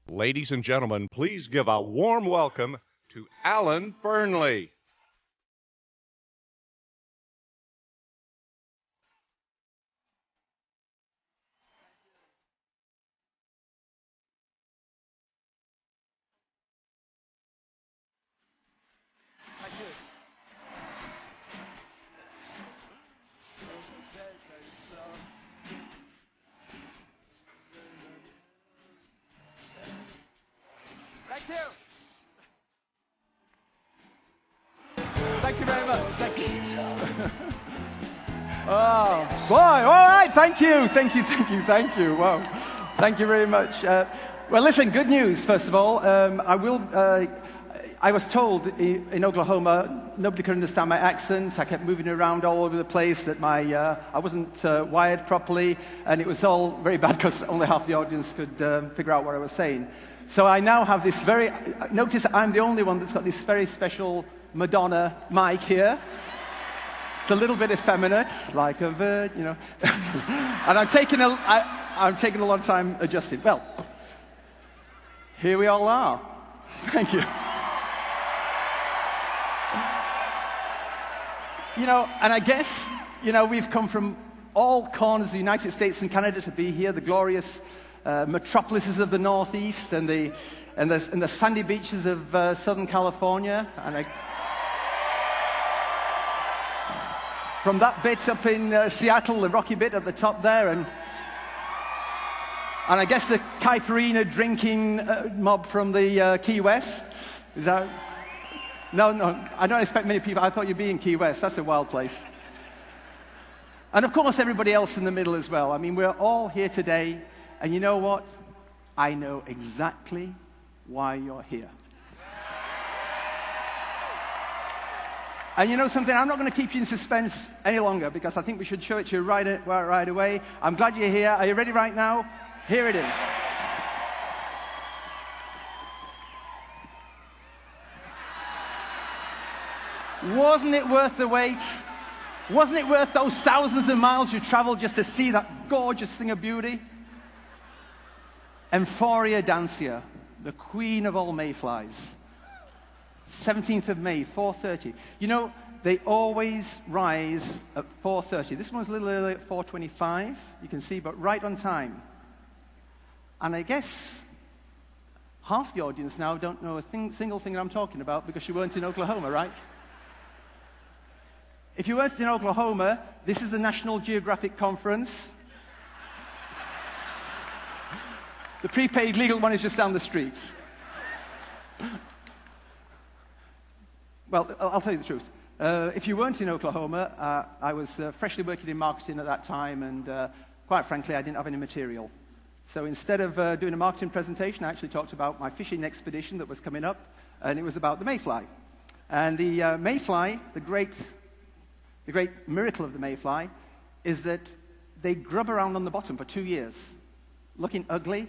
Ladies and gentlemen, please give a warm welcome to alanFearnley. Thank you. Thank you very much. Thank you. Oh, boy. All right. Thank you. Thank you. Thank you. Thank you. Wow. Thank you very much. Well, listen, good news, first of all. I was told in Oklahoma, nobody could understand my accent. I kept moving around all over the place, that I wasn't wired properly, and it was all very bad because only half the audience could figure out what I was saying. So I now have this notice I'm the only one that's got this very special Madonna mic here. It's a little bit effeminate, like a bird, you know. And I'm taking a lot of time adjusting. Well, here we all are. Thank you. You know, and I guess, you know, we've come from all corners of the United States and Canada to be here, the glorious metropolises of the Northeast and the sandy beaches of Southern California, and from that bit up in Seattle, the rocky bit at the top there, and I guess the caipirinha drinking mob from the Key West. Is that? No, I don't expect many people. I thought you'd be in Key West. That's a wild place. And of course, everybody else in the middle as well. I mean, we're all here today. And you know what? I know exactly why you're here. And you know something? I'm not going to keep you in suspense any longer because I think we should show it to you right away. I'm glad you're here. Are you ready right now? Here it is. Wasn't it worth the wait? Wasn't it worth those thousands of miles you traveled just to see that gorgeous thing of beauty? Euphoria Dancia, the queen of all mayflies. 17th of May, 4:30. You know, they always rise at 4:30. This one's a little early at 4:25, you can see, but right on time. And I guess half the audience now don't know a single thing I'm talking about because you weren't in Oklahoma, right? If you weren't in Oklahoma, this is the National Geographic Conference. The prepaid legal one is just down the street. Well, I'll tell you the truth. If you weren't in Oklahoma, I was freshly working in marketing at that time, and quite frankly, I didn't have any material. So instead of doing a marketing presentation, I actually talked about my fishing expedition that was coming up, and it was about the mayfly. And the mayfly, the great miracle of the mayfly, is that they grub around on the bottom for 2 years, looking ugly,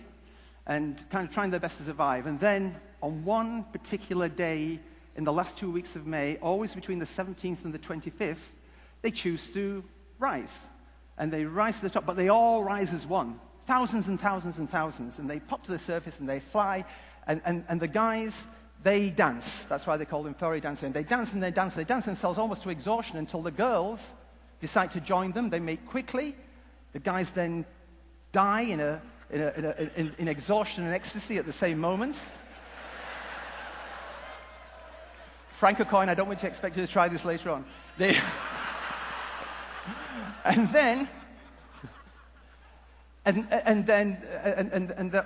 and kind of trying their best to survive. And then, on one particular day in the last 2 weeks of May, always between the 17th and the 25th, they choose to rise. And they rise to the top, but they all rise as one. Thousands and thousands and thousands. And they pop to the surface and they fly. And the guys, they dance. That's why they call them fairy dancing. They dance and they dance. They dance themselves almost to exhaustion until the girls decide to join them. They mate quickly. The guys then die in exhaustion and ecstasy at the same moment. Frank O'Coin, I don't want to expect you to try this later on. And that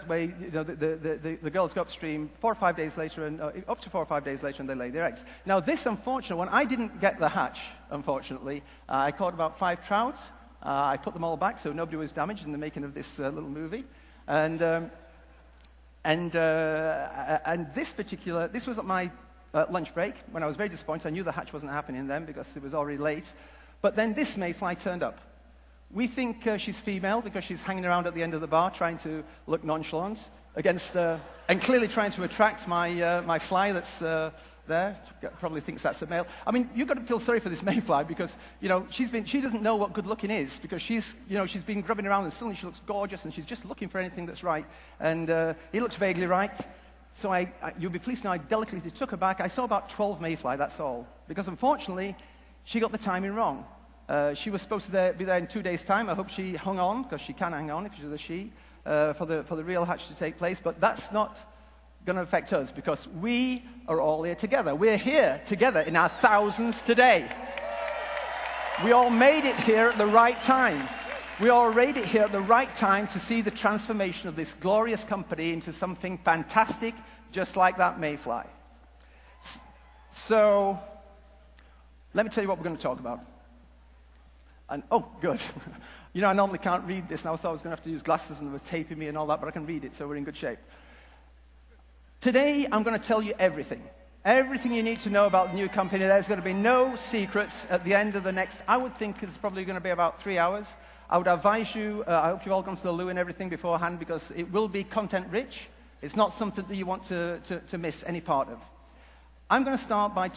way, you know, the girls go upstream 4 or 5 days later, and up to 4 or 5 days later, and they lay their eggs. Now, this unfortunate one, I didn't get the hatch. Unfortunately, I caught about 5 trout. I put them all back, so nobody was damaged in the making of this little movie. And this was at my lunch break when I was very disappointed. I knew the hatch wasn't happening then because it was already late. But then this mayfly turned up. We think she's female because she's hanging around at the end of the bar trying to look nonchalant against, and clearly trying to attract my fly that's there. She probably thinks that's a male. I mean, you've got to feel sorry for this mayfly because, you know, she doesn't know what good looking is because she's been grubbing around and suddenly she looks gorgeous and she's just looking for anything that's right. And he looks vaguely right. So you'll be pleased to know I delicately took her back. I saw about 12 mayfly, that's all. Because unfortunately, she got the timing wrong. She was supposed to be there in 2 days' time. I hope she hung on, because she can hang on if she's a she, for the real hatch to take place. But that's not going to affect us, because we are all here together. We're here together in our thousands today. We all made it here at the right time. We all made it here at the right time to see the transformation of this glorious company into something fantastic, just like that mayfly. So, let me tell you what we're going to talk about. And, oh, good. You know, I normally can't read this, and I thought I was going to have to use glasses, and there was taping me and all that, but I can read it, so we're in good shape. Today, I'm going to tell you everything. Everything you need to know about the new company. There's going to be no secrets at the end of the next, I would think it's probably going to be about 3 hours. I would advise you, I hope you've all gone to the loo and everything beforehand, because it will be content-rich. It's not something that you want to miss any part of. I'm going to start by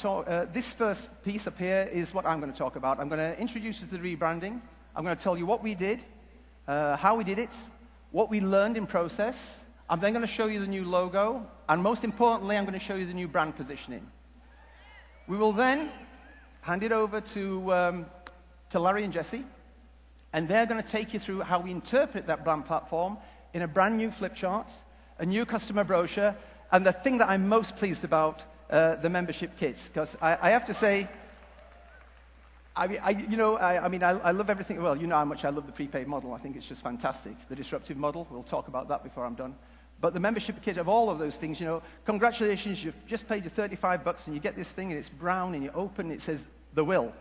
this first piece up here is what I'm going to talk about. I'm going to introduce you to the rebranding. I'm going to tell you what we did, how we did it, what we learned in process. I'm then going to show you the new logo, and most importantly, I'm going to show you the new brand positioning. We will then hand it over to Larry and Jesse, and they're going to take you through how we interpret that brand platform in a brand new flip chart, a new customer brochure, and the thing that I'm most pleased about, the membership kits. Because I have to say, I love everything. Well, you know how much I love the prepaid model. I think it's just fantastic. The disruptive model, we'll talk about that before I'm done. But the membership kit of all of those things, you know, congratulations, you've just paid your $35 and you get this thing and it's brown and you open and it says, the will.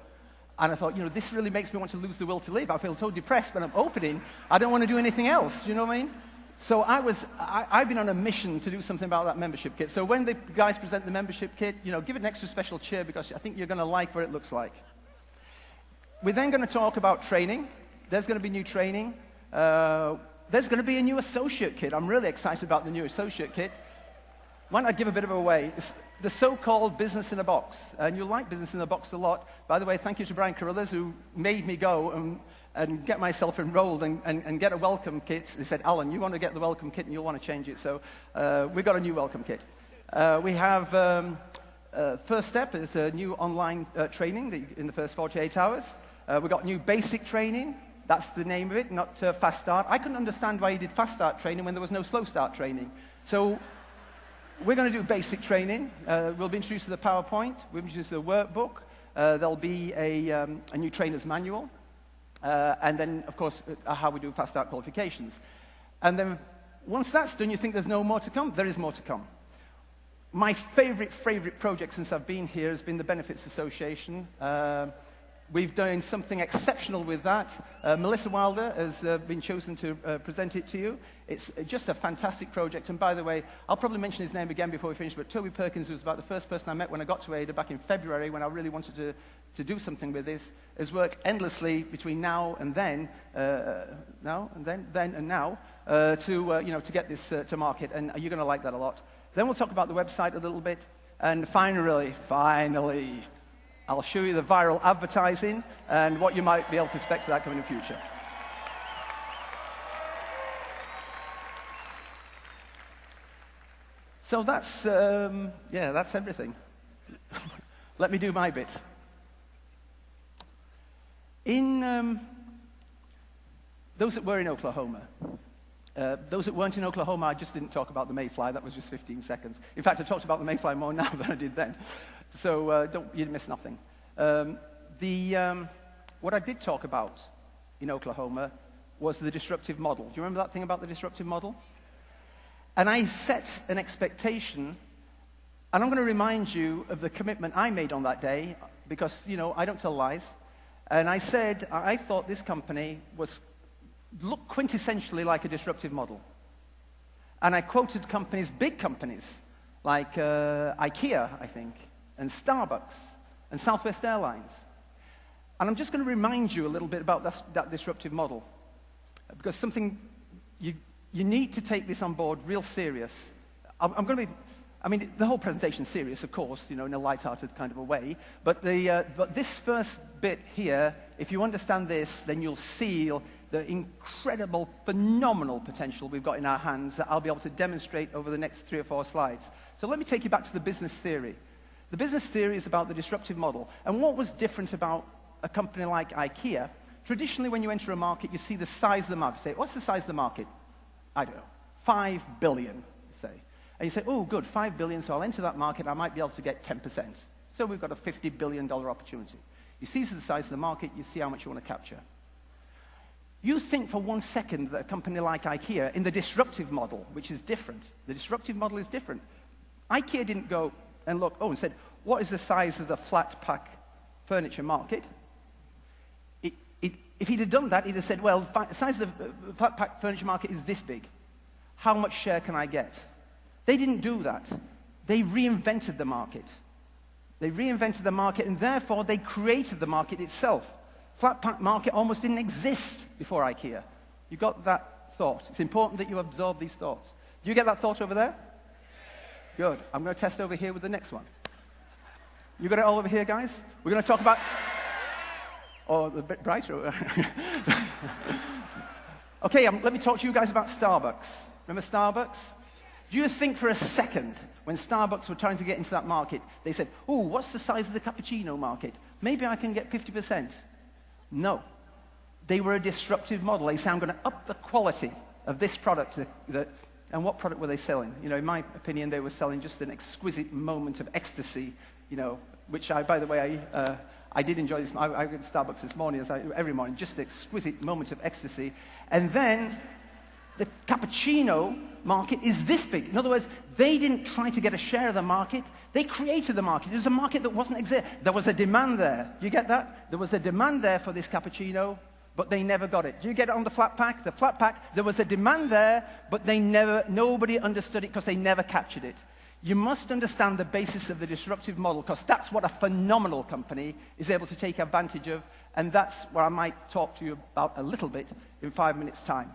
And I thought, you know, this really makes me want to lose the will to live. I feel so depressed when I'm opening. I don't want to do anything else, you know what I mean? So I've been on a mission to do something about that membership kit. So when the guys present the membership kit, you know, give it an extra special cheer, because I think you're going to like what it looks like. We're then going to talk about training. There's going to be new training. There's going to be a new associate kit. I'm really excited about the new associate kit. Why don't I give a bit of a away? It's the so-called business in a box. And you'll like business in a box a lot. By the way, thank you to Brian Carruthers, who made me go and get myself enrolled and get a welcome kit. He said, Alan, you want to get the welcome kit and you'll want to change it. So we got a new welcome kit. We have first step is a new online training in the first 48 hours. We got new basic training. That's the name of it, not fast start. I couldn't understand why he did fast start training when there was no slow start training. So we're going to do basic training. We'll be introduced to the PowerPoint. We'll be introduced to the workbook. There'll be a new trainer's manual. And then, of course, how we do fast start qualifications. And then once that's done, you think there's no more to come? There is more to come. My favorite project since I've been here has been the Benefits Association. We've done something exceptional with that. Melissa Wilder has been chosen to present it to you. It's just a fantastic project. And by the way, I'll probably mention his name again before we finish, but Toby Perkins, who was about the first person I met when I got to ADA back in February, when I really wanted to do something with this, has worked endlessly between now and then, to get this to market. And you're going to like that a lot. Then we'll talk about the website a little bit. And finally, I'll show you the viral advertising and what you might be able to expect of that coming in the future. So that's everything. Let me do my bit. In those that were in Oklahoma, those that weren't in Oklahoma, I just didn't talk about the mayfly. That was just 15 seconds. In fact, I talked about the mayfly more now than I did then. So you miss nothing. What I did talk about in Oklahoma was the disruptive model. Do you remember that thing about the disruptive model? And I set an expectation, and I'm going to remind you of the commitment I made on that day, because, you know, I don't tell lies. And I said I thought this company looked quintessentially like a disruptive model. And I quoted companies, big companies, like IKEA, I think, and Starbucks, and Southwest Airlines. And I'm just going to remind you a little bit about that disruptive model, because something you need to take this on board real serious. I'm going to be, I mean, the whole presentation's serious, of course, you know, in a light-hearted kind of a way. But this first bit here, if you understand this, then you'll see the incredible, phenomenal potential we've got in our hands that I'll be able to demonstrate over the next 3 or 4 slides. So let me take you back to the business theory. The business theory is about the disruptive model. And what was different about a company like IKEA? Traditionally, when you enter a market, you see the size of the market. You say, what's the size of the market? I don't know, 5 billion, say. And you say, oh, good, 5 billion, so I'll enter that market, I might be able to get 10%. So we've got a $50 billion opportunity. You see the size of the market, you see how much you want to capture. You think for 1 second that a company like IKEA, in the disruptive model, which is different, the disruptive model is different. IKEA didn't go and look, and said, what is the size of the flat pack furniture market? If he'd have done that, he'd have said, well, the size of the flat pack furniture market is this big. How much share can I get? They didn't do that. They reinvented the market. They reinvented the market, and therefore they created the market itself. Flat pack market almost didn't exist before IKEA. You got that thought. It's important that you absorb these thoughts. Do you get that thought over there? Good. I'm going to test over here with the next one. You got it all over here, guys? We're going to talk about... Oh, a bit brighter. Okay, let me talk to you guys about Starbucks. Remember Starbucks? Do you think for a second, when Starbucks were trying to get into that market, they said, oh, what's the size of the cappuccino market? Maybe I can get 50%. No. They were a disruptive model. They said, I'm going to up the quality of this product. And what product were they selling? You know, in my opinion, they were selling just an exquisite moment of ecstasy, you know, which by the way, I did enjoy this. I go to Starbucks this morning, every morning, just an exquisite moment of ecstasy. And then the cappuccino market is this big. In other words, they didn't try to get a share of the market. They created the market. It was a market that wasn't exist. There was a demand there. Do you get that? There was a demand there for this cappuccino, but they never got it. Do you get it on the flat pack? The flat pack, there was a demand there, but nobody understood it because they never captured it. You must understand the basis of the disruptive model, because that's what a phenomenal company is able to take advantage of, and that's what I might talk to you about a little bit in 5 minutes' time.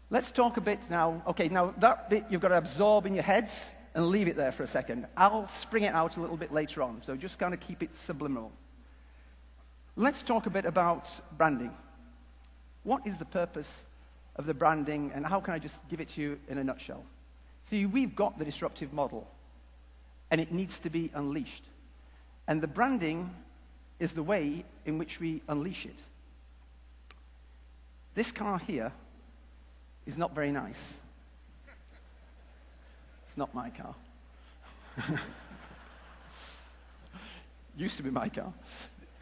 Let's talk a bit now. Okay, now that bit you've got to absorb in your heads and leave it there for a second. I'll spring it out a little bit later on, so just kind of keep it subliminal. Let's talk a bit about branding. What is the purpose of the branding, and how can I just give it to you in a nutshell? See, we've got the disruptive model, and it needs to be unleashed. And the branding is the way in which we unleash it. This car here is not very nice. It's not my car. Used to be my car.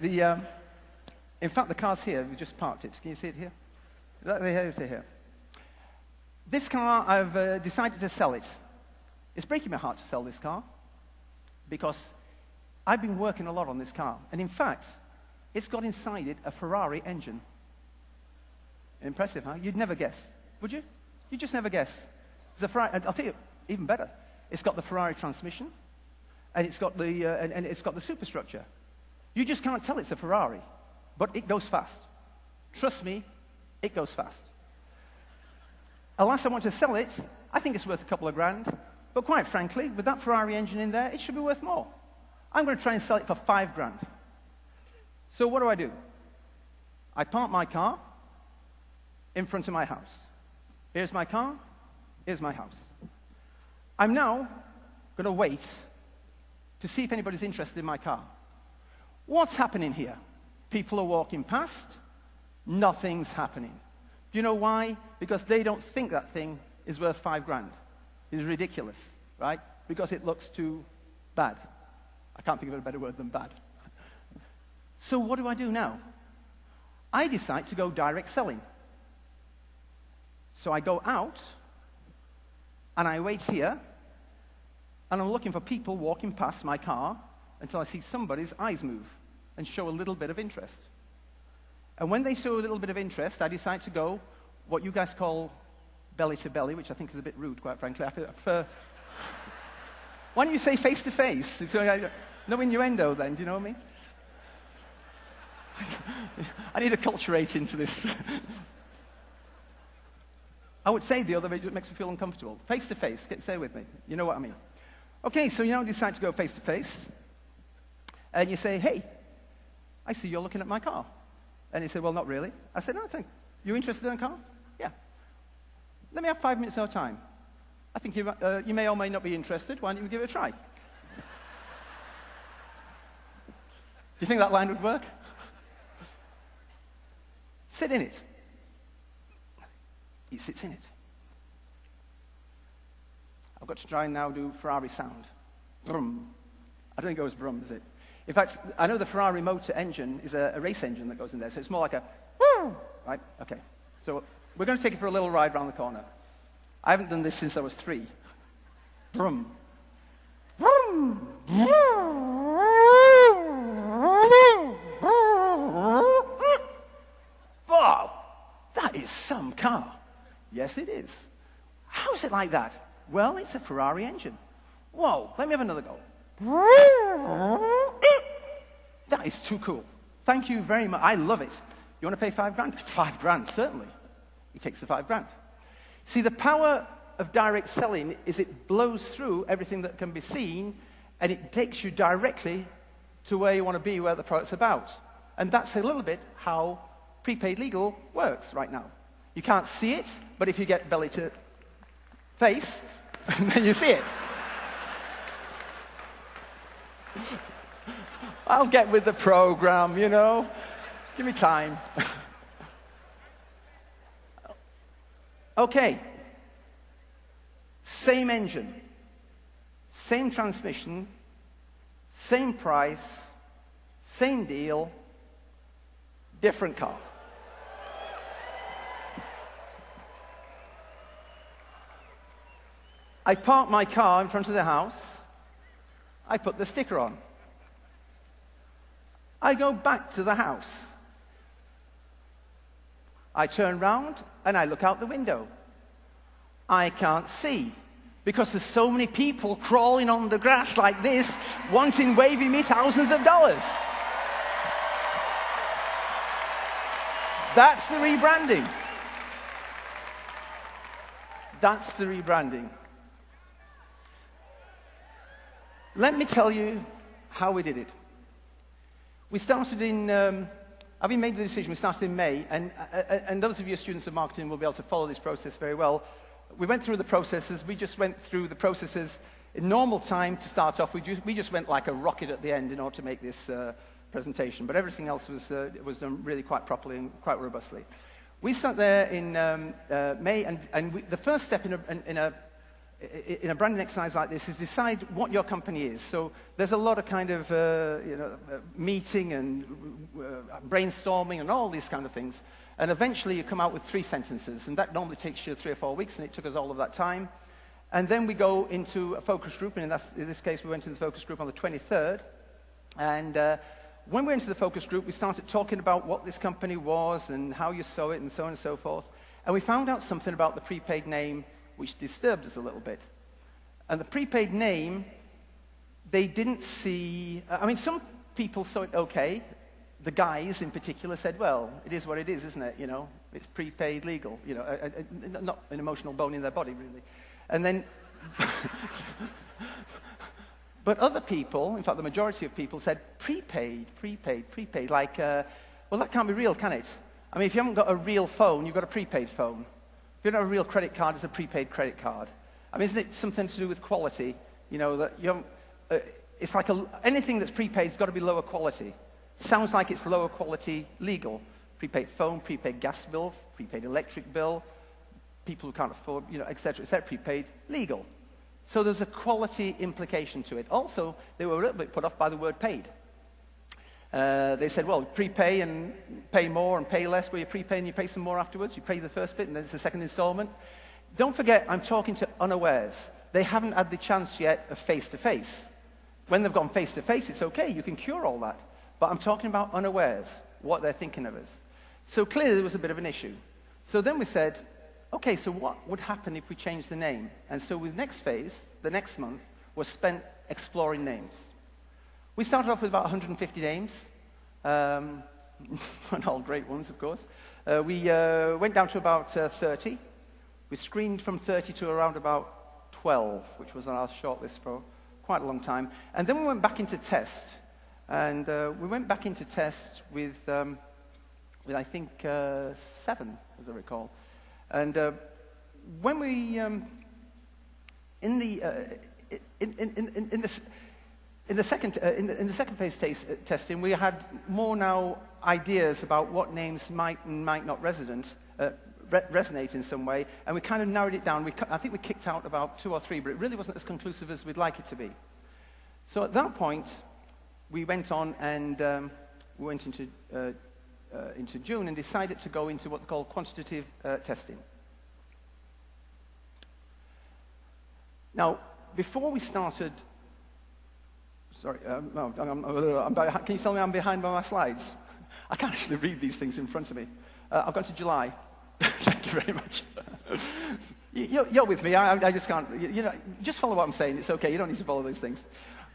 In fact, the car's here. We just parked it. Can you see it here? Here's it here. This car, I've decided to sell it. It's breaking my heart to sell this car because I've been working a lot on this car. And in fact, it's got inside it a Ferrari engine. Impressive, huh? You'd never guess, would you? You'd just never guess. It's a Ferrari, I'll tell you, even better. It's got the Ferrari transmission, and it's got the superstructure. You just can't tell it's a Ferrari, but it goes fast. Trust me, it goes fast. Unless I want to sell it, I think it's worth a couple of grand. But quite frankly, with that Ferrari engine in there, it should be worth more. I'm going to try and sell it for 5 grand. So what do? I park my car in front of my house. Here's my car, here's my house. I'm now going to wait to see if anybody's interested in my car. What's happening here? People are walking past, nothing's happening. Do you know why? Because they don't think that thing is worth 5 grand. It's ridiculous, right? Because it looks too bad. I can't think of a better word than bad. So what do I do now? I decide to go direct selling. So I go out, and I wait here, and I'm looking for people walking past my car until I see somebody's eyes move and show a little bit of interest. And when they show a little bit of interest, I decide to go what you guys call belly to belly, which I think is a bit rude, quite frankly. I prefer... Why don't you say face to face? No innuendo then, do you know what I mean? I need to acculturate into this. I would say the other way, it makes me feel uncomfortable. Face to face, say with me. You know what I mean. Okay, so you now decide to go face-to-face, and you say, hey, I see you're looking at my car. And he said, well, not really. I said, no, thank you. You interested in a car? Yeah. Let me have 5 minutes of your time. I think you may or may not be interested. Why don't you give it a try? Do you think that line would work? Sit in it. He sits in it. I've got to try and now do Ferrari sound. Brum. I don't think it goes brum, does it? In fact, I know the Ferrari motor engine is a race engine that goes in there, so it's more like a woo, right? Okay. So we're going to take it for a little ride around the corner. I haven't done this since I was 3. Brum. Brum. Wow, that is some car. Yes, it is. How is it like that? Well, it's a Ferrari engine. Whoa, let me have another go. That is too cool. Thank you very much. I love it. You want to pay $5 grand? $5 grand, certainly. He takes the $5 grand. See, the power of direct selling is it blows through everything that can be seen, and it takes you directly to where you want to be, where the product's about. And that's a little bit how prepaid legal works right now. You can't see it, but if you get belly to face, then you see it. I'll get with the program, you know. Give me time. Okay. Same engine, same transmission, same price, same deal, different car. I park my car in front of the house. I put the sticker on. I go back to the house. I turn round and I look out the window. I can't see because there's so many people crawling on the grass like this, waving me thousands of dollars. That's the rebranding. That's the rebranding. Let me tell you how we did it. We started in, having made the decision, we started in May, and those of you students of marketing will be able to follow this process very well. We went through the processes. We just went through the processes in normal time to start off. We just went like a rocket at the end in order to make this presentation, but everything else was done really quite properly and quite robustly. We sat there in May, and the first step in a branding exercise like this is decide what your company is. So there's a lot of kind of meeting and brainstorming and all these kind of things. And eventually you come out with 3 sentences, and that normally takes you 3 or 4 weeks, and it took us all of that time. And then we go into a focus group, and in this case we went into the focus group on the 23rd. And when we went into the focus group, we started talking about what this company was and how you saw it and so on and so forth. And we found out something about the prepaid name which disturbed us a little bit. And the prepaid name, they didn't see, I mean, some people saw it okay. The guys in particular said, well, it is what it is, isn't it? You know, it's prepaid legal, you know, not an emotional bone in their body, really. And then, but other people, in fact, the majority of people said, prepaid, like, well, that can't be real, can it? I mean, if you haven't got a real phone, you've got a prepaid phone. If you don't have a real credit card, it's a prepaid credit card. I mean, isn't it something to do with quality? You know, that you haven't, it's like anything that's prepaid has got to be lower quality. Sounds like it's lower quality legal. Prepaid phone, prepaid gas bill, prepaid electric bill, people who can't afford, you know, et cetera, prepaid legal. So there's a quality implication to it. Also, they were a little bit put off by the word paid. They said, well, prepay and pay more and pay less, where you prepay and you pay some more afterwards. You pay the first bit and then it's the second installment. Don't forget, I'm talking to unawares. They haven't had the chance yet of face-to-face. When they've gone face-to-face, it's okay. You can cure all that. But I'm talking about unawares, what they're thinking of us. So clearly there was a bit of an issue. So then we said, okay, so what would happen if we changed the name? And so the next phase, the next month, was spent exploring names. We started off with about 150 names, and all great ones, of course. We went down to about 30. We screened from 30 to around about 12, which was on our shortlist quite a long time. And then we went back into test. And we went back into test with I think, 7, as I recall. And when we, in the second phase testing, we had more now ideas about what names might and might not resonate in some way, and we kind of narrowed it down. I think we kicked out about 2 or 3, but it really wasn't as conclusive as we'd like it to be. So at that point, we went on and we went into June and decided to go into what they call quantitative testing. Now, before we started, sorry, can you tell me I'm behind by my slides? I can't actually read these things in front of me. I've gone to July. Thank you very much. You're with me. I just can't. Just follow what I'm saying. It's okay. You don't need to follow those things.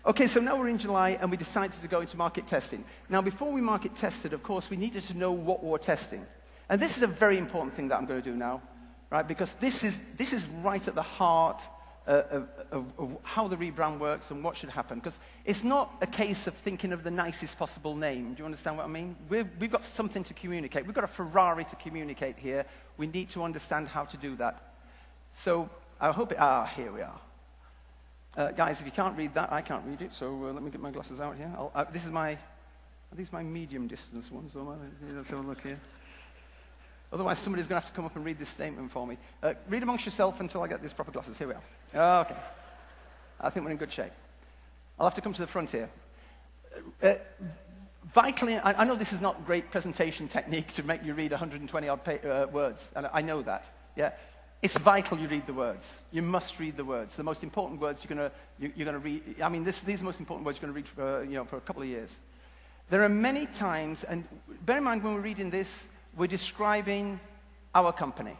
Okay, so now we're in July, and we decided to go into market testing. Now, before we market tested, of course, we needed to know what we were testing. And this is a very important thing that I'm going to do now, right? Because this is right at the heart of how the rebrand works and what should happen. Because it's not a case of thinking of the nicest possible name. Do you understand what I mean? We've got something to communicate. We've got a Ferrari to communicate here. We need to understand how to do that. So I hope here we are. Guys, if you can't read that, I can't read it, so let me get my glasses out here. Are these my medium distance ones? Let's have a look here. Otherwise, somebody's going to have to come up and read this statement for me. Read amongst yourself until I get these proper glasses. Here we are. Okay. I think we're in good shape. I'll have to come to the front here. Vitally, I know this is not great presentation technique to make you read 120-odd words, and I know that. Yeah. It's vital you read the words. You must read the words. The most important words you're going to read. I mean, these are the most important words you're going to read for a couple of years. There are many times, and bear in mind when we're reading this, we're describing our company.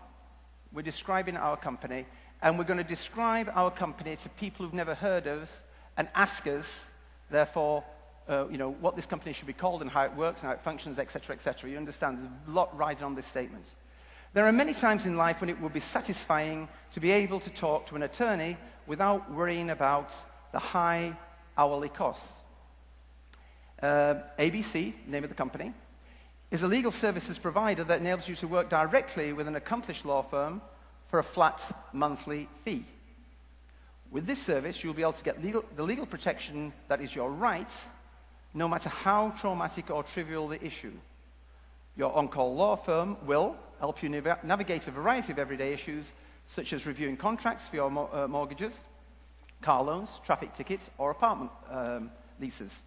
We're describing our company, and we're going to describe our company to people who've never heard of us and ask us, therefore, what this company should be called and how it works and how it functions, etc., etc. You understand? There's a lot riding on this statement. There are many times in life when it would be satisfying to be able to talk to an attorney without worrying about the high hourly costs. ABC, name of the company, is a legal services provider that enables you to work directly with an accomplished law firm for a flat monthly fee. With this service, you'll be able to get the legal protection that is your right, no matter how traumatic or trivial the issue. Your on-call law firm will help you navigate a variety of everyday issues, such as reviewing contracts for your mortgages, car loans, traffic tickets, or apartment leases.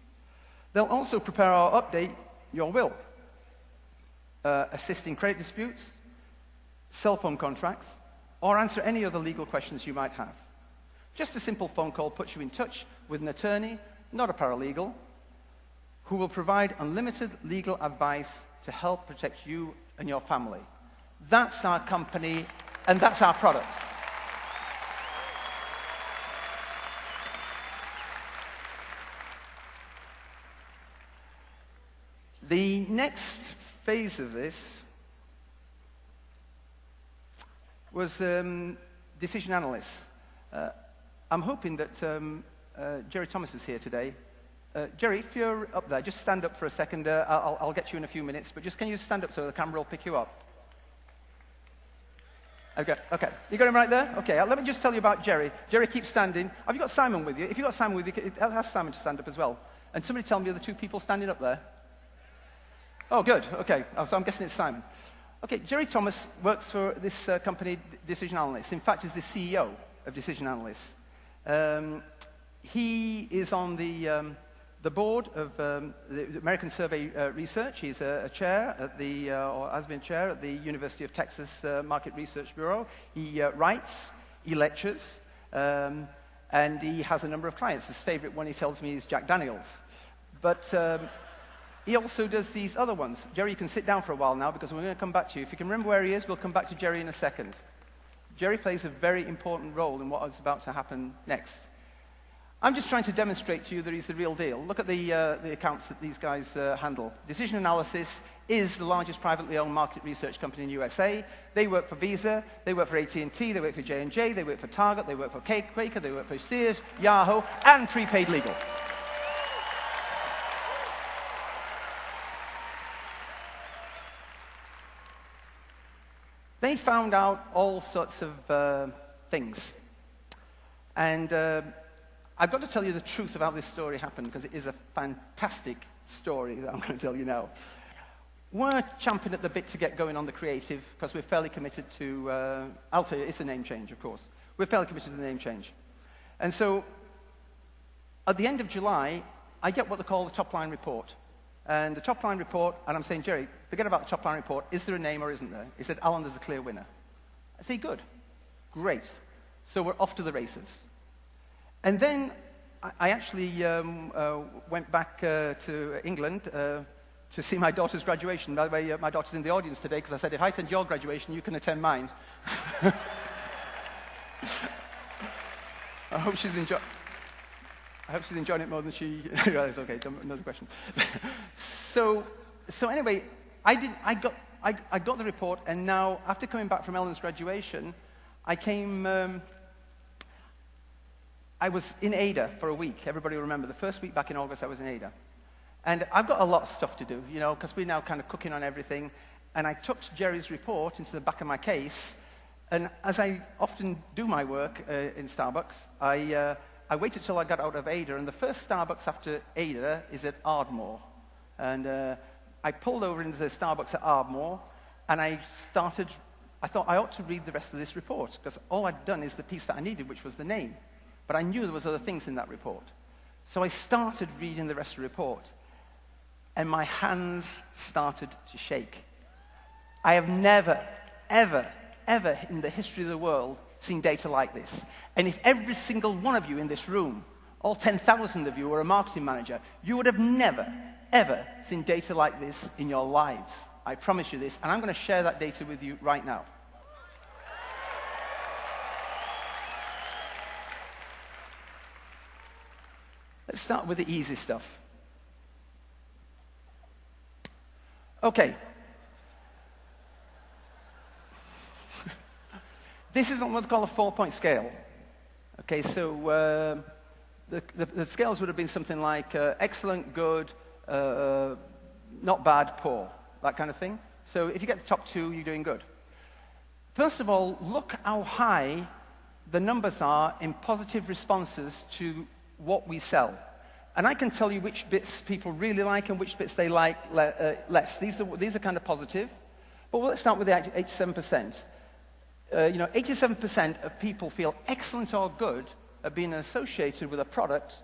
They'll also prepare or update your will, assist in credit disputes, cell phone contracts, or answer any other legal questions you might have. Just a simple phone call puts you in touch with an attorney, not a paralegal, who will provide unlimited legal advice to help protect you and your family. That's our company, and that's our product. The next phase of this was decision analysts. I'm hoping that Jerry Thomas is here today. Jerry, if you're up there, just stand up for a second. I'll get you in a few minutes, but just can you stand up so the camera will pick you up? Okay. You got him right there? Okay, let me just tell you about Jerry. Jerry keeps standing. Have you got Simon with you? If you've got Simon with you, ask Simon to stand up as well. And somebody tell me the 2 people standing up there. Oh, good. Okay, so I'm guessing it's Simon. Okay, Jerry Thomas works for this company, Decision Analysts. In fact, he's the CEO of Decision Analysts. He is on the board of the American Survey Research. He's a chair at or has been chair at the University of Texas Market Research Bureau. He writes, he lectures, and he has a number of clients. His favorite one, he tells me, is Jack Daniels. But he also does these other ones. Jerry, you can sit down for a while now because we're going to come back to you. If you can remember where he is, we'll come back to Jerry in a second. Jerry plays a very important role in what is about to happen next. I'm just trying to demonstrate to you that he's the real deal. Look at the accounts that these guys handle. Decision Analysis is the largest privately owned market research company in the USA. They work for Visa, they work for AT&T, they work for J&J, they work for Target, they work for Quaker, they work for Sears, Yahoo, and Prepaid Legal. They found out all sorts of things. And I've got to tell you the truth about this story happened, because it is a fantastic story that I'm going to tell you now. We're champing at the bit to get going on the creative, because we're fairly committed to, I'll tell you, it's a name change, of course. We're fairly committed to the name change. And so, at the end of July, I get what they call the top-line report. And the top-line report, and I'm saying, Jerry, forget about the top-line report. Is there a name or isn't there? He said, Alan, there's a clear winner. I say, good. Great. So we're off to the races. And then I actually went back to England to see my daughter's graduation. By the way, my daughter's in the audience today, because I said, if I attend your graduation, you can attend mine. I hope she's enjoying it more than she... That's okay, another question. So anyway, I got the report, and now, after coming back from Ellen's graduation, I was in Ada for a week. Everybody will remember, the first week back in August, I was in Ada. And I've got a lot of stuff to do, you know, because we're now kind of cooking on everything. And I tucked Jerry's report into the back of my case. And as I often do my work in Starbucks, I waited till I got out of Ada. And the first Starbucks after Ada is at Ardmore. And I pulled over into the Starbucks at Ardmore, and I thought I ought to read the rest of this report, because all I'd done is the piece that I needed, which was the name. But I knew there was other things in that report. So I started reading the rest of the report, and my hands started to shake. I have never, ever, ever in the history of the world seen data like this. And if every single one of you in this room, all 10,000 of you, were a marketing manager, you would have never, ever seen data like this in your lives. I promise you this, and I'm going to share that data with you right now. Let's start with the easy stuff. Okay. This is what we call a 4-point scale. Okay, so the scales would have been something like excellent, good, not bad, poor, that kind of thing. So if you get the top 2, you're doing good. First of all, look how high the numbers are in positive responses to what we sell. And I can tell you which bits people really like and which bits they like less. These are kind of positive. But let's start with the 87%. 87% of people feel excellent or good at being associated with a product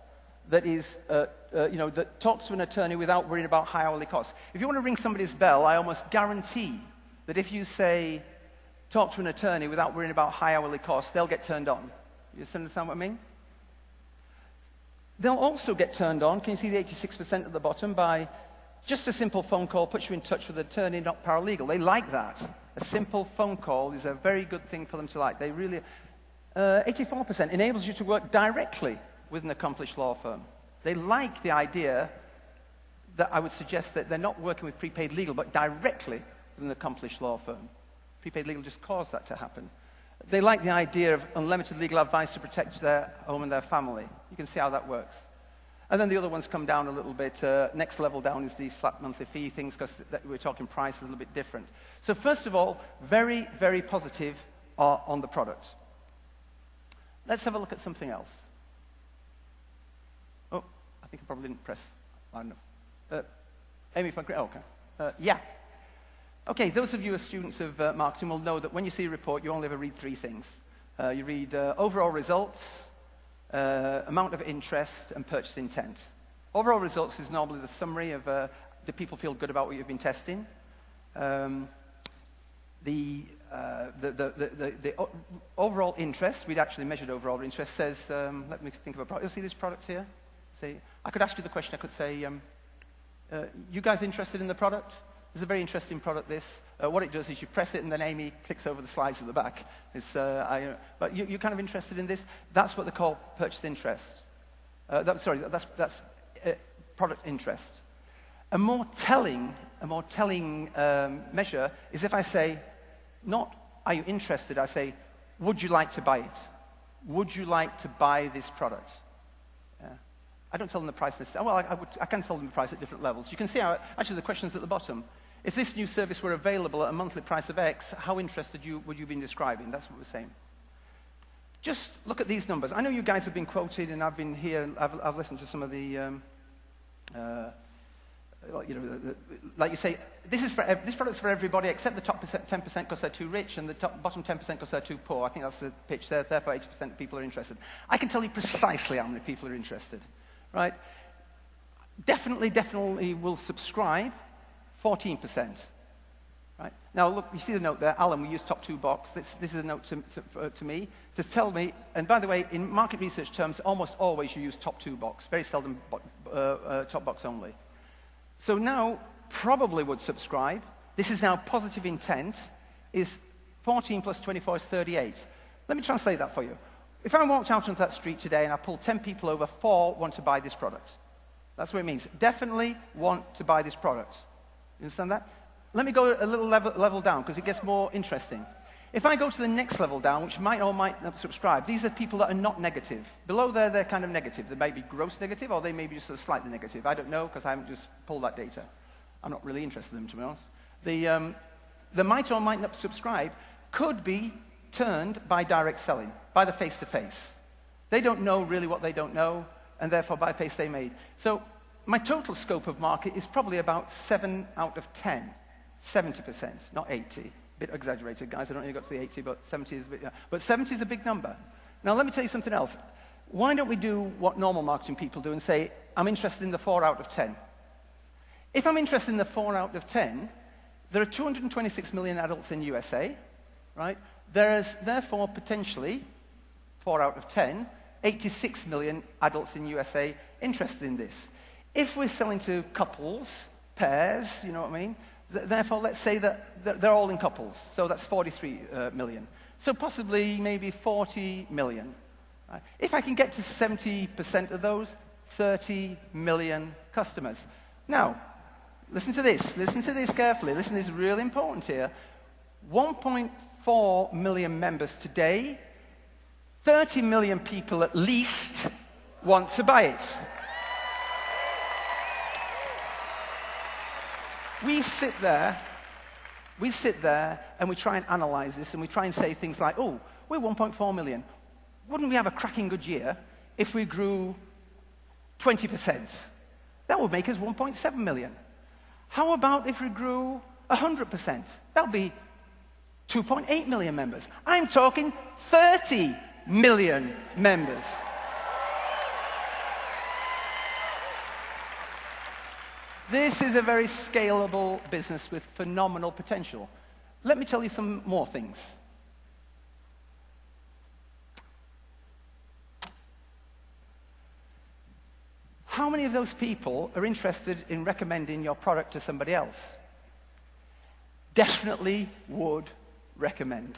that is, that talks to an attorney without worrying about high hourly costs. If you want to ring somebody's bell, I almost guarantee that if you say, talk to an attorney without worrying about high hourly costs, they'll get turned on. You understand what I mean? They'll also get turned on, can you see the 86% at the bottom, by just a simple phone call puts you in touch with an attorney, not paralegal. They like that. A simple phone call is a very good thing for them to like. They really, 84% enables you to work directly with an accomplished law firm. They like the idea that I would suggest that they're not working with Prepaid Legal, but directly with an accomplished law firm. Prepaid Legal just caused that to happen. They like the idea of unlimited legal advice to protect their home and their family. You can see how that works. And then the other ones come down a little bit. Next level down is these flat monthly fee things, because we're talking price a little bit different. So first of all, very, very positive on the product. Let's have a look at something else. Oh, I think I probably didn't press. I don't know. Amy, if I agree. Oh, okay. Yeah. Okay, those of you who are students of marketing will know that when you see a report, you only ever read 3 things. You read overall results, amount of interest, and purchase intent. Overall results is normally the summary of do people feel good about what you've been testing. The overall interest, we'd actually measured overall interest, says, let me think of a product. You'll see this product here? Say, I could ask you the question, I could say, you guys interested in the product? It's a very interesting product, this. What it does is you press it, and then Amy clicks over the slides at the back. But you're kind of interested in this? That's what they call purchase interest. That's product interest. A more telling measure is if I say, not are you interested, I say, would you like to buy it? Would you like to buy this product? Yeah. I don't tell them the price. Well, I can tell them the price at different levels. You can see how, actually, the question's at the bottom. If this new service were available at a monthly price of X, how interested would you be in describing? That's what we're saying. Just look at these numbers. I know you guys have been quoted, and I've been here, and I've listened to some of the, like you say, this product's for everybody except the top 10% because they're too rich, and the bottom 10% because they're too poor. I think that's the pitch there. Therefore, 80% of people are interested. I can tell you precisely how many people are interested, right? Definitely will subscribe, 14%. Right? Now, look, you see the note there. Alan, we use top 2 box. This is a note to me to tell me, and by the way, in market research terms, almost always you use top 2 box. Very seldom top box only. So now, probably would subscribe. This is now positive intent, is 14 plus 24 is 38. Let me translate that for you. If I walked out onto that street today and I pulled 10 people over, 4 want to buy this product. That's what it means. Definitely want to buy this product. You understand that? Let me go a little level down, because it gets more interesting. If I go to the next level down, which might or might not subscribe, these are people that are not negative. Below there, they're kind of negative. They may be gross negative, or they may be just sort of slightly negative. I don't know, because I haven't just pulled that data. I'm not really interested in them, to be honest. The might or might not subscribe could be turned by direct selling, by the face-to-face. They don't know really what they don't know, and therefore by face they made. So my total scope of market is probably about 7 out of 10. 70%, not 80. Bit exaggerated, guys. I don't know if you got to the 80, but 70 is a bit. Yeah. But 70 is a big number. Now, let me tell you something else. Why don't we do what normal marketing people do and say, I'm interested in the 4 out of 10? If I'm interested in the 4 out of 10, there are 226 million adults in USA, right? There is, therefore, potentially, 4 out of 10, 86 million adults in USA interested in this. If we're selling to couples, pairs, you know what I mean? Therefore, let's say that they're all in couples. So that's 43 million. So possibly maybe 40 million. Right? If I can get to 70% of those, 30 million customers. Now, listen to this. Listen to this carefully. Listen, this is really important here. 1.4 million members today. 30 million people at least want to buy it. We sit there and we try and analyze this, and we try and say things like, oh, we're 1.4 million. Wouldn't we have a cracking good year if we grew 20%? That would make us 1.7 million. How about if we grew 100%? That would be 2.8 million members. I'm talking 30 million members. This is a very scalable business with phenomenal potential. Let me tell you some more things. How many of those people are interested in recommending your product to somebody else? Definitely would recommend.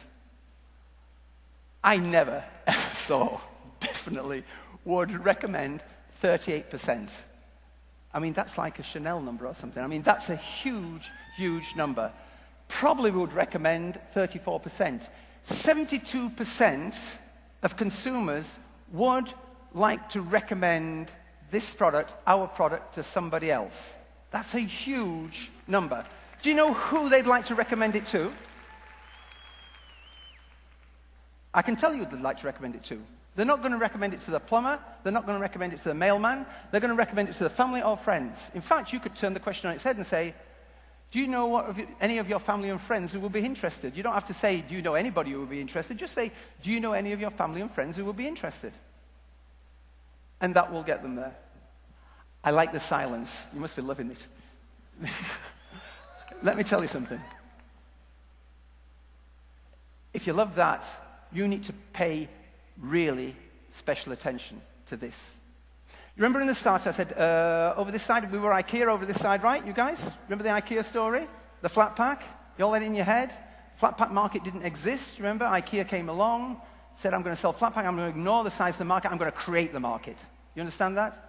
I never ever saw, definitely would recommend 38%. I mean, that's like a Chanel number or something. I mean, that's a huge, huge number. Probably would recommend 34%. 72% of consumers would like to recommend this product, our product, to somebody else. That's a huge number. Do you know who they'd like to recommend it to? I can tell you who they'd like to recommend it to. They're not going to recommend it to the plumber. They're not going to recommend it to the mailman. They're going to recommend it to the family or friends. In fact, you could turn the question on its head and say, do you know any of your family and friends who will be interested? You don't have to say, do you know anybody who will be interested? Just say, do you know any of your family and friends who will be interested? And that will get them there. I like the silence. You must be loving it. Let me tell you something. If you love that, you need to pay really special attention to this. You remember in the start I said, over this side, we were IKEA over this side, right, you guys? Remember the IKEA story? The flat pack? You all had it in your head? Flat pack market didn't exist, remember? IKEA came along, said, I'm going to sell flat pack, I'm going to ignore the size of the market, I'm going to create the market. You understand that?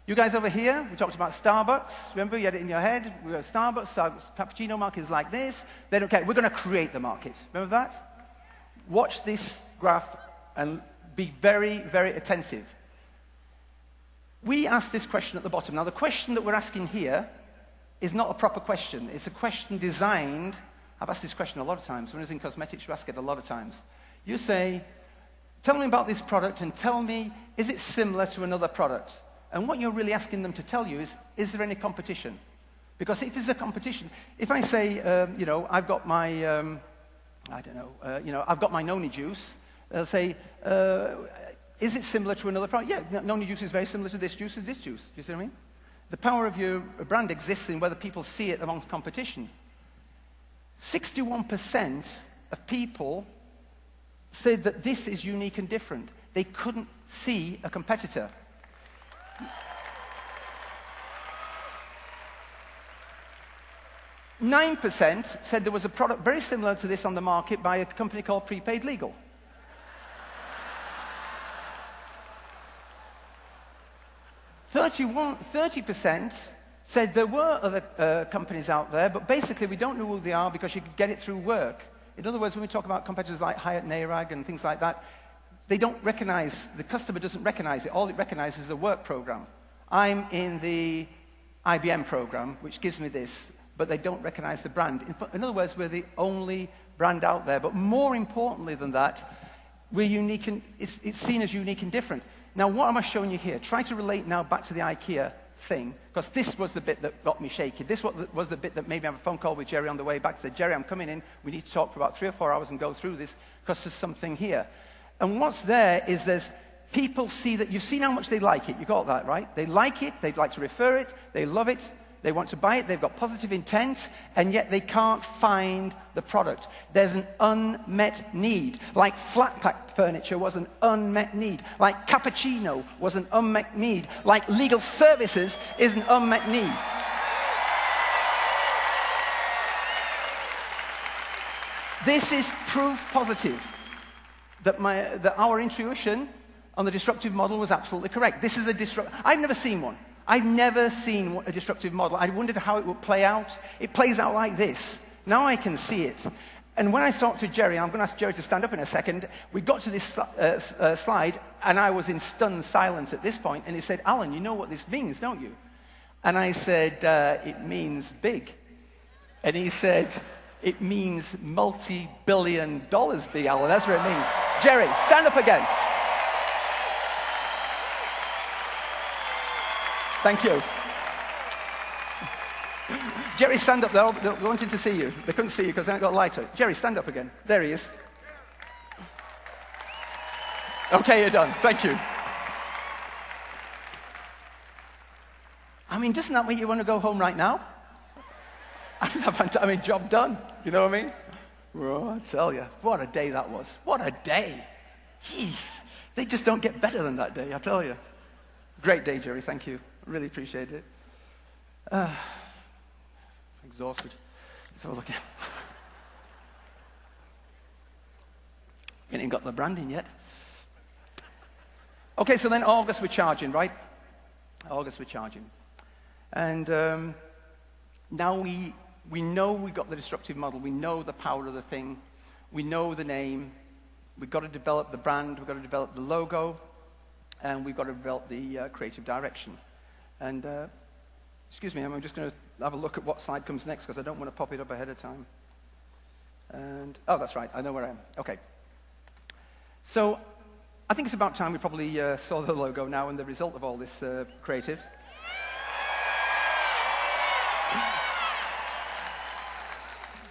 You guys over here, we talked about Starbucks. Remember, you had it in your head. We got Starbucks cappuccino market is like this. They don't care. We're going to create the market. Remember that? Watch this graph and be very, very attentive. We asked this question at the bottom. Now, the question that we're asking here is not a proper question. It's a question designed. I've asked this question a lot of times. When I was in cosmetics, you ask it a lot of times. You say, tell me about this product and tell me, is it similar to another product? And what you're really asking them to tell you is there any competition? Because if there's a competition, if I say, I've got my, I've got my noni juice, they'll say, is it similar to another product? Yeah, noni juice is very similar to this juice and this juice. Do you see what I mean? The power of your brand exists in whether people see it among competition. 61% of people said that this is unique and different. They couldn't see a competitor. 9% said there was a product very similar to this on the market by a company called Prepaid Legal. 30% said there were other companies out there, but basically we don't know who they are because you could get it through work. In other words, when we talk about competitors like Hyatt, Nairag, and things like that, they don't recognize, the customer doesn't recognize it. All it recognizes is a work program. I'm in the IBM program, which gives me this, but they don't recognize the brand. In other words, we're the only brand out there. But more importantly than that, we're unique and it's seen as unique and different. Now, what am I showing you here? Try to relate now back to the IKEA thing, because this was the bit that got me shaky. This was the bit that made me have a phone call with Jerry on the way back. Said, Jerry, I'm coming in. We need to talk for about 3 or 4 hours and go through this, because there's something here. And what's there is there's people see that, you've seen how much they like it. You got that, right? They like it. They'd like to refer it. They love it. They want to buy it. They've got positive intent, and yet they can't find the product. There's an unmet need. Like flat pack furniture was an unmet need. Like cappuccino was an unmet need. Like legal services is an unmet need. This is proof positive that our intuition on the disruptive model was absolutely correct. This is a I've never seen one. I've never seen a disruptive model. I wondered how it would play out. It plays out like this. Now I can see it. And when I talked to Jerry, I'm going to ask Jerry to stand up in a second, we got to this slide, and I was in stunned silence at this point, and he said, Alan, you know what this means, don't you? And I said, it means big. And he said, it means multi-billion dollars big, Alan. That's what it means. Jerry, stand up again. Thank you. Jerry, stand up. They wanted to see you. They couldn't see you because they haven't got a lighter. Jerry, stand up again. There he is. Okay, you're done. Thank you. I mean, doesn't that make you want to go home right now? I mean, job done. You know what I mean? Oh, I tell you, what a day that was. What a day. Jeez. They just don't get better than that day, I tell you. Great day, Jerry. Thank you. Really appreciate it. Exhausted. Let's have a look. We ain't got the branding yet. Okay, so then August we're charging, right? August we're charging. And now we know we got the disruptive model. We know the power of the thing. We know the name. We've got to develop the brand. We've got to develop the logo. And we've got to develop the creative direction. And, excuse me, I'm just going to have a look at what slide comes next, because I don't want to pop it up ahead of time. And, oh, that's right, I know where I am. Okay. So, I think it's about time we probably saw the logo now and the result of all this creative.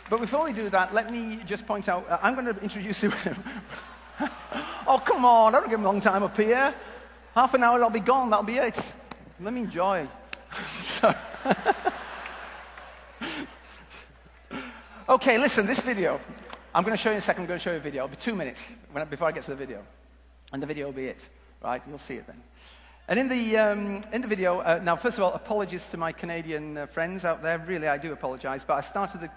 But before we do that, let me just point out, I'm going to introduce you. Oh, come on, I don't give him a long time up here. Half an hour, I'll be gone, that'll be it. Let me enjoy. Okay, listen, this video, I'm going to show you in a second, I'm going to show you a video. It'll be 2 minutes before I get to the video. And the video will be it, right? You'll see it then. And in the video, now first of all, apologies to my Canadian friends out there. Really, I do apologize. But I started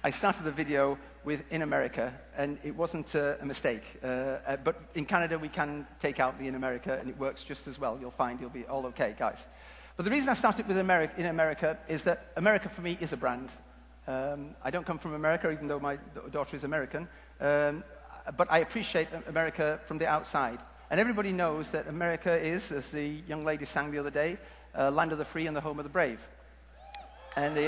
I started the video with "in America," and it wasn't a mistake. But in Canada, we can take out the "in America," and it works just as well. You'll find you'll be all okay, guys. But the reason I started with "in America" is that America for me is a brand. I don't come from America, even though my daughter is American. But I appreciate America from the outside. And everybody knows that America is, as the young lady sang the other day, land of the free and the home of the brave. And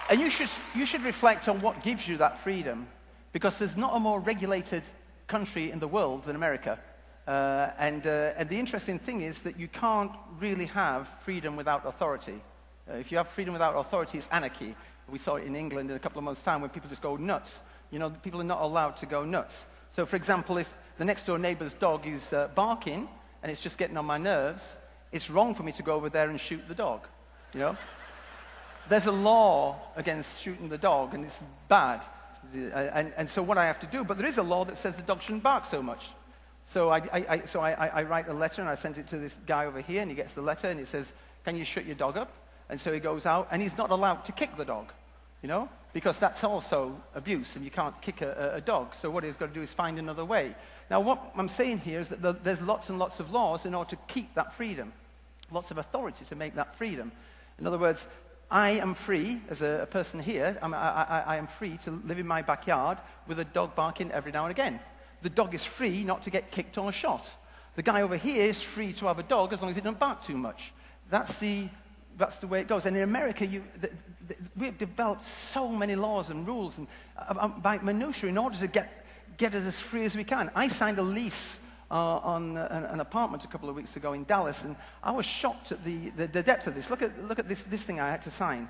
and you should reflect on what gives you that freedom, because there's not a more regulated country in the world than America. And the interesting thing is that you can't really have freedom without authority. If you have freedom without authority, it's anarchy. We saw it in England in a couple of months' time when people just go nuts. You know, people are not allowed to go nuts. So, for example, if the next-door neighbor's dog is barking and it's just getting on my nerves, it's wrong for me to go over there and shoot the dog, you know? There's a law against shooting the dog, and it's bad. And so what I have to do, but there is a law that says the dog shouldn't bark so much. So I write a letter, and I send it to this guy over here, and he gets the letter, and it says, "Can you shut your dog up?" And so he goes out, and he's not allowed to kick the dog, you know, because that's also abuse, and you can't kick a dog. So what he's got to do is find another way. Now, what I'm saying here is that there's lots and lots of laws in order to keep that freedom, lots of authority to make that freedom. In other words, I am free, as a person here, I am free to live in my backyard with a dog barking every now and again. The dog is free not to get kicked or shot. The guy over here is free to have a dog as long as it doesn't bark too much. That's the way it goes. And in America, we've developed so many laws and rules and by minutiae in order to get us as free as we can. I signed a lease on an apartment a couple of weeks ago in Dallas, and I was shocked at the depth of this. Look at this thing I had to sign.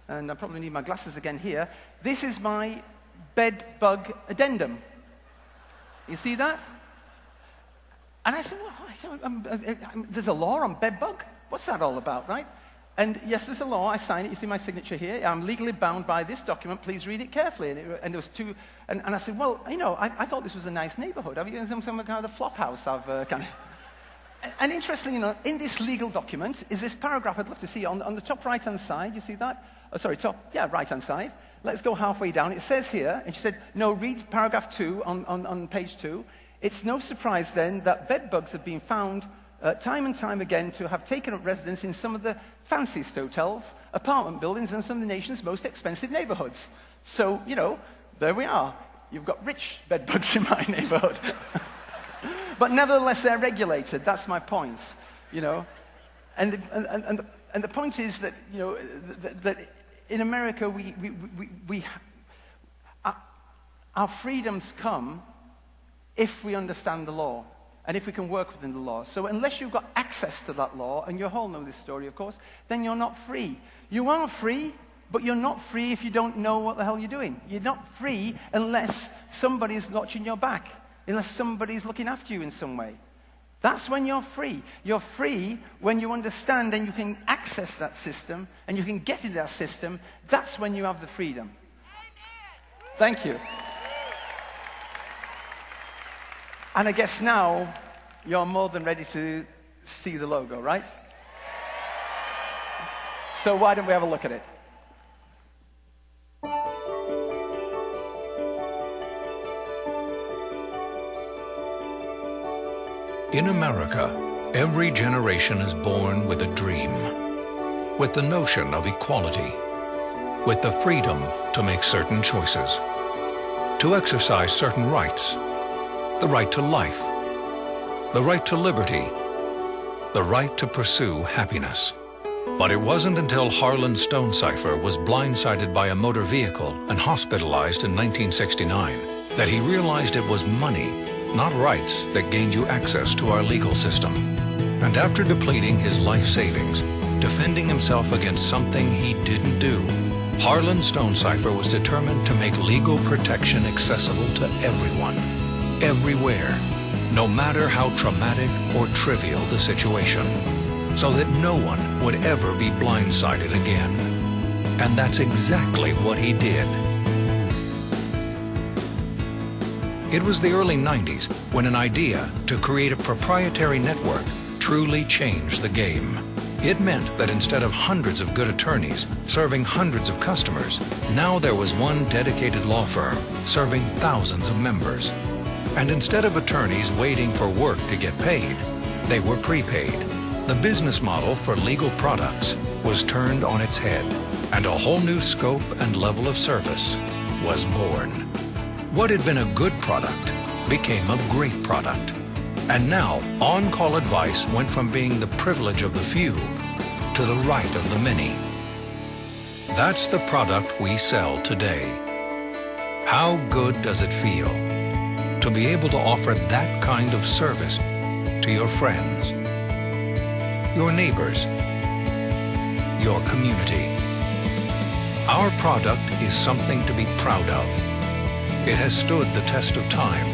And I probably need my glasses again here. This is my bed bug addendum. You see that? And I said, well, there's a law on bed bug? What's that all about, right? And yes, there's a law. I sign it. You see my signature here. I'm legally bound by this document. Please read it carefully. And there was two. And I said, well, you know, I thought this was a nice neighborhood. Have you some kind of the flop house? And interestingly, you know, in this legal document is this paragraph I'd love to see on the top right-hand side. You see that? Oh, sorry, right-hand side. Let's go halfway down. It says here, and she said, no, read paragraph 2 on page 2. It's no surprise then that bed bugs have been found time and time again to have taken up residence in some of the fanciest hotels, apartment buildings, and some of the nation's most expensive neighborhoods. So, you know, there we are. You've got rich bed bugs in my neighborhood. But nevertheless, they're regulated. That's my point, you know. And the point is that, you know, that in America, our freedoms come if we understand the law. And if we can work within the law. So unless you've got access to that law, and you all know this story, of course, then you're not free. You are free, but you're not free if you don't know what the hell you're doing. You're not free unless somebody's watching your back, unless somebody's looking after you in some way. That's when you're free. You're free when you understand and you can access that system, and you can get into that system. That's when you have the freedom. Thank you. And I guess now you're more than ready to see the logo, right? So why don't we have a look at it? In America, every generation is born with a dream, with the notion of equality, with the freedom to make certain choices, to exercise certain rights. The right to life, the right to liberty, the right to pursue happiness. But it wasn't until Harlan Stonecipher was blindsided by a motor vehicle and hospitalized in 1969 that he realized it was money, not rights, that gained you access to our legal system. And after depleting his life savings, defending himself against something he didn't do, Harlan Stonecipher was determined to make legal protection accessible to everyone. Everywhere, no matter how traumatic or trivial the situation, so that no one would ever be blindsided again. And that's exactly what he did. It was the early 90s when an idea to create a proprietary network truly changed the game. It meant that instead of hundreds of good attorneys serving hundreds of customers, now there was one dedicated law firm serving thousands of members. And instead of attorneys waiting for work to get paid, they were prepaid. The business model for legal products was turned on its head, and a whole new scope and level of service was born. What had been a good product became a great product. And now, on-call advice went from being the privilege of the few to the right of the many. That's the product we sell today. How good does it feel to be able to offer that kind of service to your friends, your neighbors, your community? Our product is something to be proud of. It has stood the test of time.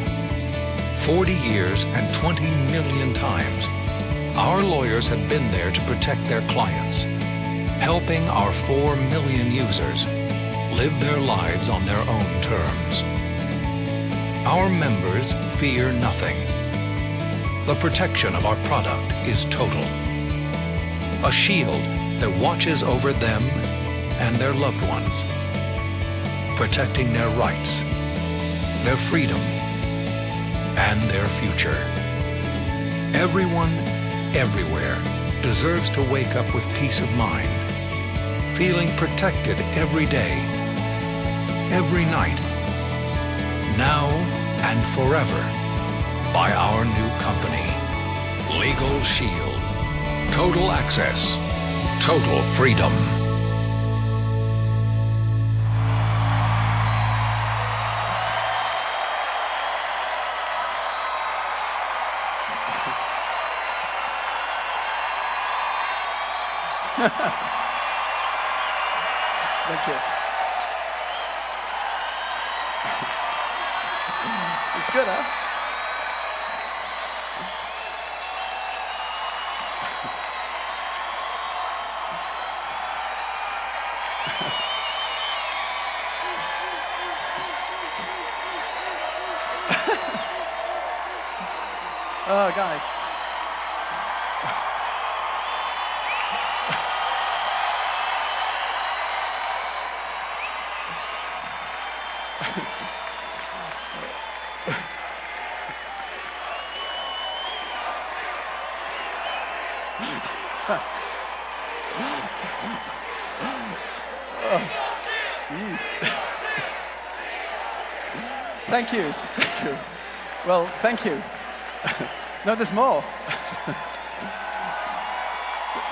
40 years and 20 million times, our lawyers have been there to protect their clients, helping our 4 million users live their lives on their own terms. Our members fear nothing. The protection of our product is total. A shield that watches over them and their loved ones, protecting their rights, their freedom, and their future. Everyone, everywhere, deserves to wake up with peace of mind, feeling protected every day, every night, now and forever, by our new company, LegalShield. Total access, total freedom. Thank you. It's good, huh? Oh, guys. Thank you. Thank you. Well, thank you. No, there's more.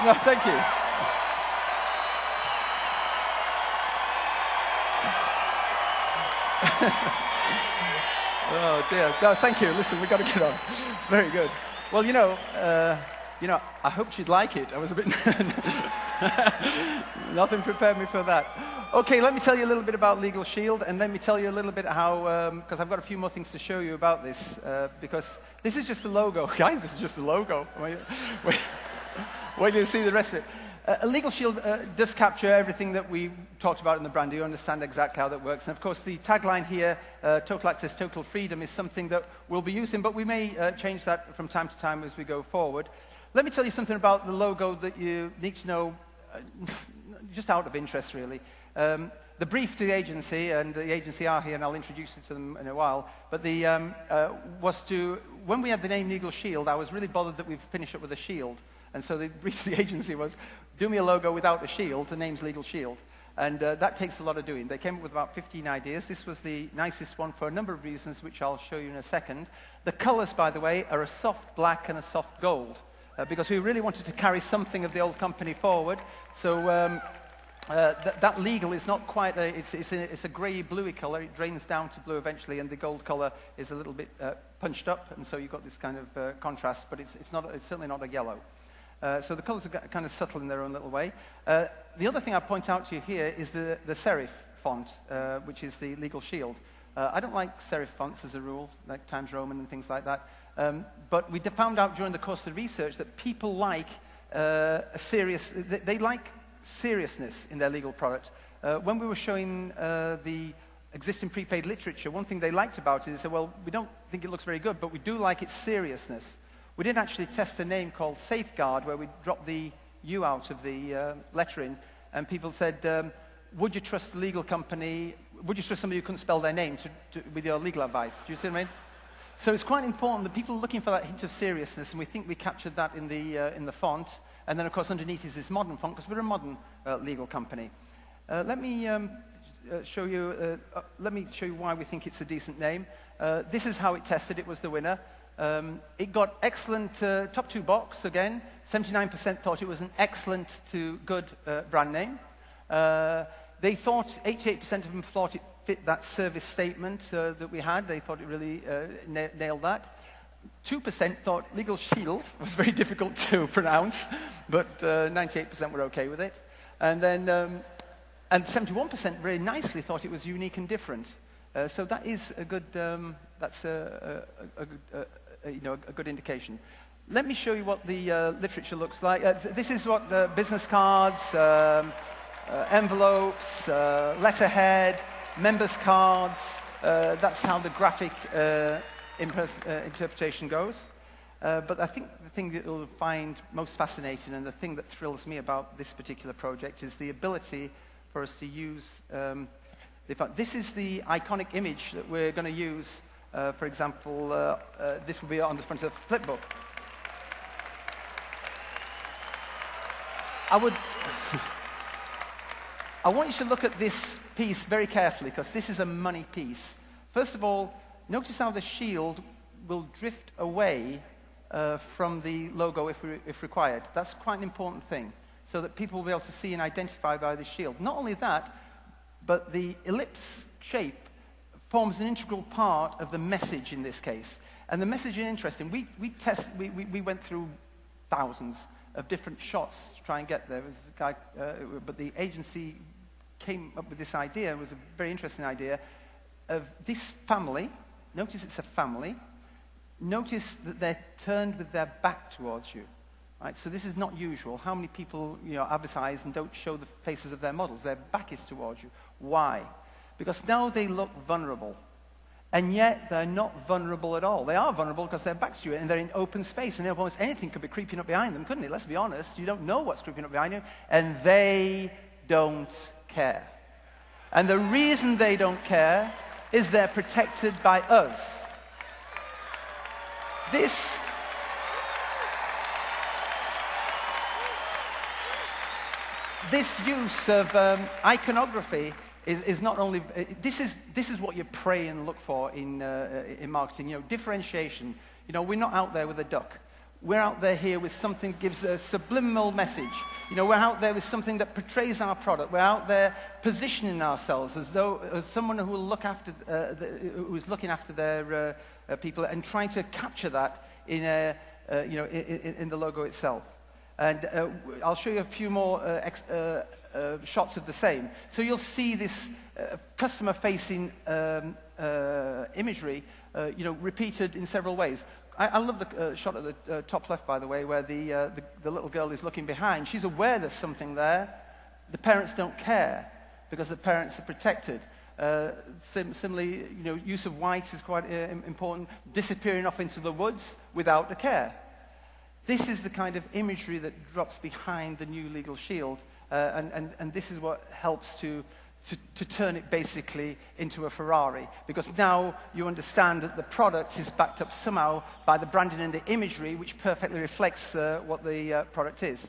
No, thank you. Oh dear. No, thank you. Listen, we've got to get on. Very good. Well, you know, I hoped you'd like it. I was a bit... Nothing prepared me for that. Okay, let me tell you a little bit about LegalShield, and let me tell you a little bit how, because I've got a few more things to show you about this, because this is just the logo. Guys, this is just the logo. Wait till you see the rest of it. LegalShield does capture everything that we talked about in the brand. You understand exactly how that works. And of course, the tagline here, total access, total freedom, is something that we'll be using, but we may change that from time to time as we go forward. Let me tell you something about the logo that you need to know, just out of interest, really. The brief to the agency, and the agency are here, and I'll introduce you to them in a while, but was to, when we had the name LegalShield, I was really bothered that we finished up with a shield. And so the brief to the agency was, do me a logo without a shield, the name's LegalShield. And that takes a lot of doing. They came up with about 15 ideas. This was the nicest one for a number of reasons, which I'll show you in a second. The colors, by the way, are a soft black and a soft gold, because we really wanted to carry something of the old company forward. So that legal is not quite it's a grey bluey color. It drains down to blue eventually, and the gold color is a little bit punched up, and so you've got this kind of contrast, but it's certainly not a yellow. So the colors are kind of subtle in their own little way. The other thing I point out to you here is the serif font, which is the LegalShield. I don't like serif fonts as a rule, like Times Roman and things like that. But we found out during the course of the research that people like they like seriousness in their legal product. When we were showing the existing prepaid literature, one thing they liked about it is, well, we don't think it looks very good, but we do like its seriousness. We did actually test a name called Safeguard, where we dropped the U out of the lettering, and people said, would you trust the legal company, would you trust somebody who couldn't spell their name with your legal advice? Do you see what I mean? So it's quite important that people are looking for that hint of seriousness, and we think we captured that in the font. And then, of course, underneath is this modern font, because we're a modern legal company. Let me show you why we think it's a decent name. This is how it tested. It was the winner. It got excellent top 2 box again. 79% thought it was an excellent to good brand name. They thought, 88% of them thought it fit that service statement that we had. They thought it really nailed that. 2% thought LegalShield was very difficult to pronounce, but 98% were okay with it. And then, and 71% very nicely thought it was unique and different. So that is a good, that's a good indication. Let me show you what the literature looks like. This is what the business cards, envelopes, letterhead, members cards. That's how the graphic interpretation goes. But I think the thing that you'll find most fascinating and the thing that thrills me about this particular project is the ability for us to use this is the iconic image that we're going to use. For example, this will be on the front of the flip book. I want you to look at this piece very carefully, because this is a money piece. First of all, notice how the shield will drift away from the logo if required. That's quite an important thing, so that people will be able to see and identify by the shield. Not only that, but the ellipse shape forms an integral part of the message in this case. And the message is interesting. We went through thousands of different shots to try and get there. There was a guy, but the agency came up with this idea. It was a very interesting idea of this family. Notice it's a family. Notice that they're turned with their back towards you. Right? So this is not usual. How many people advertise and don't show the faces of their models? Their back is towards you. Why? Because now they look vulnerable. And yet they're not vulnerable at all. They are vulnerable because their back's to you and they're in open space. And almost anything could be creeping up behind them, couldn't it? Let's be honest. You don't know what's creeping up behind you. And they don't care. And the reason they don't care is they're protected by us. This use of iconography is not only, this is what you pray and look for in marketing, differentiation. We're not out there with a duck. We're out there here with something that gives a subliminal message. We're out there with something that portrays our product. We're out there positioning ourselves as someone who will look after, who is looking after their people and trying to capture that in the logo itself. And I'll show you a few more shots of the same. So you'll see this customer-facing imagery, repeated in several ways. I love the shot at the top left, by the way, where the little girl is looking behind. She's aware there's something there. The parents don't care because the parents are protected. Similarly, use of white is quite important. Disappearing off into the woods without a care. This is the kind of imagery that drops behind the new LegalShield, and this is what helps to turn it basically into a Ferrari, because now you understand that the product is backed up somehow by the branding and the imagery, which perfectly reflects what the product is.